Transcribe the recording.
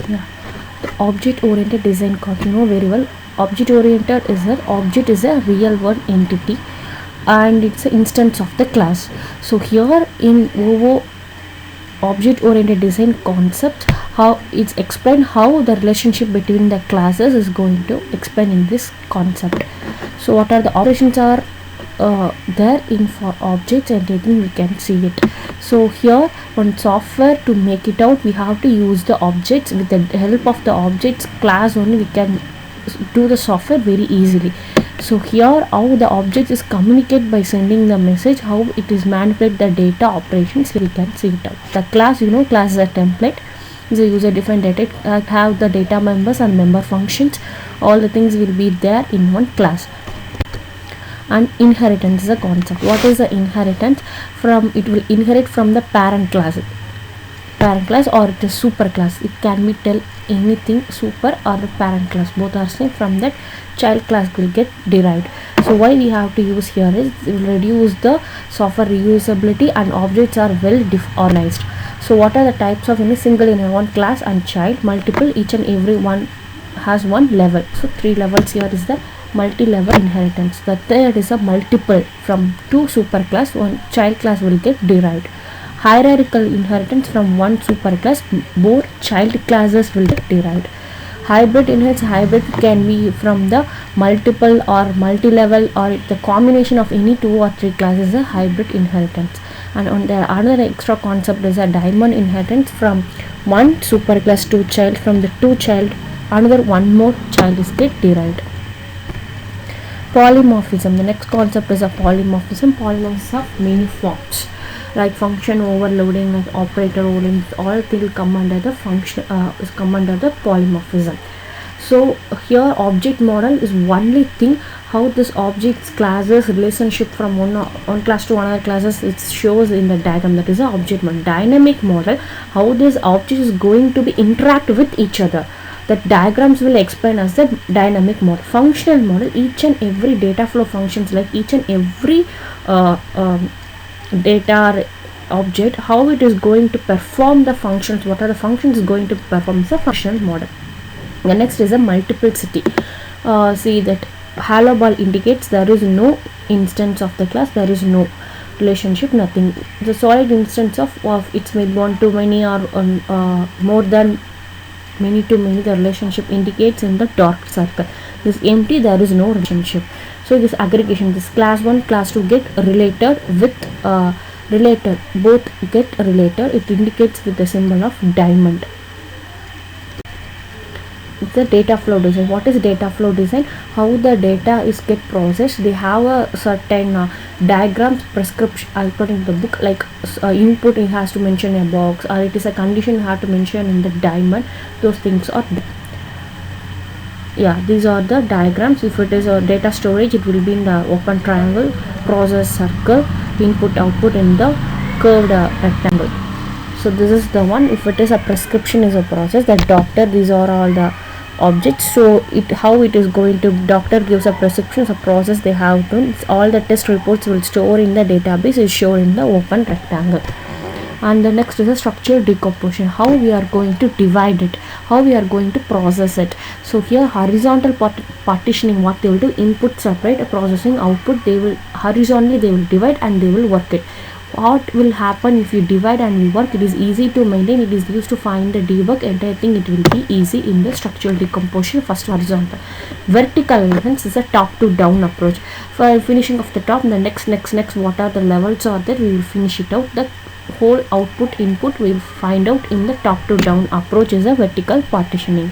Yeah. The object oriented design concept, you know very well. Object oriented is a object is a real world entity and it's an instance of the class. So here in OO object oriented design concept, how it's explained how the relationship between the classes is going to explain in this concept. So what are the operations are there in for objects and everything we can see it. So here on software, to make it out we have to use the objects. With the help of the objects class only we can do the software very easily. So here how the object is communicate by sending the message, how it is manipulate the data operations, we can see it out. The class, you know, class is a template, is a user defined data, have the data members and member functions, all the things will be there in one class. And inheritance is a concept. What is the inheritance? From it will inherit from the parent class or it is super class. It can be tell anything super or the parent class, both are same. From that child class will get derived. So why we have to use here is it will reduce the software reusability and objects are well organized. So what are the types of any single in one class and child, multiple, each and every one has one level. So 3 levels here is the multi-level inheritance. The third is a multiple, from 2 superclass one child class will get derived. Hierarchical inheritance, from one superclass more child classes will get derived. Hybrid inheritance, hybrid can be from the multiple or multi-level or the combination of any 2 or 3 classes, a hybrid inheritance. And on the another extra concept is a diamond inheritance, from one superclass 2 child, from the 2 child another one more child is get derived. Polymorphism, the next concept is a polymorphism. Polymorphism of many forms like function overloading, like operator overloading, all will come under the function come under the polymorphism. So here object model is only thing how this objects classes relationship from one class to another classes, it shows in the diagram. That is a object model. Dynamic model, how this object is going to be interact with each other, that diagrams will explain as the dynamic model. Functional model, each and every data flow functions, like each and every data object, how it is going to perform the functions, what are the functions going to perform, is a functional model. The next is a multiplicity. See that halo ball indicates there is no instance of the class, there is no relationship, nothing. The solid instance of it's maybe one to many or more than many to many, the relationship indicates in the dark circle. This empty, there is no relationship. So this aggregation, this class 1 class 2 get related with related, both get related, it indicates with the symbol of diamond. It's the data flow design. What is data flow design? How the data is get processed. They have a certain diagrams prescription according to the book, like input it has to mention a box, or it is a condition you have to mention in the diamond. Those things are, yeah, these are the diagrams. If it is a data storage, it will be in the open triangle, process circle, input output in the curved rectangle. So this is the one. If it is a prescription is a process, that doctor, these are all the objects. So it how it is going to, doctor gives a prescription, a process they have to, all the test reports will store in the database, is shown in the open rectangle. And the next is a structural decomposition, how we are going to divide it, how we are going to process it. So here horizontal partitioning, what they will do, input separate, processing output, they will horizontally they will divide and they will work it. What will happen if you divide and you work, it is easy to maintain, it is used to find the debug, entire thing it will be easy in the structural decomposition. First horizontal. Vertical elements is a top to down approach. For finishing of the top, the next what are the levels are there, we will finish it out. The whole output input we will find out in the top to down approach is a vertical partitioning.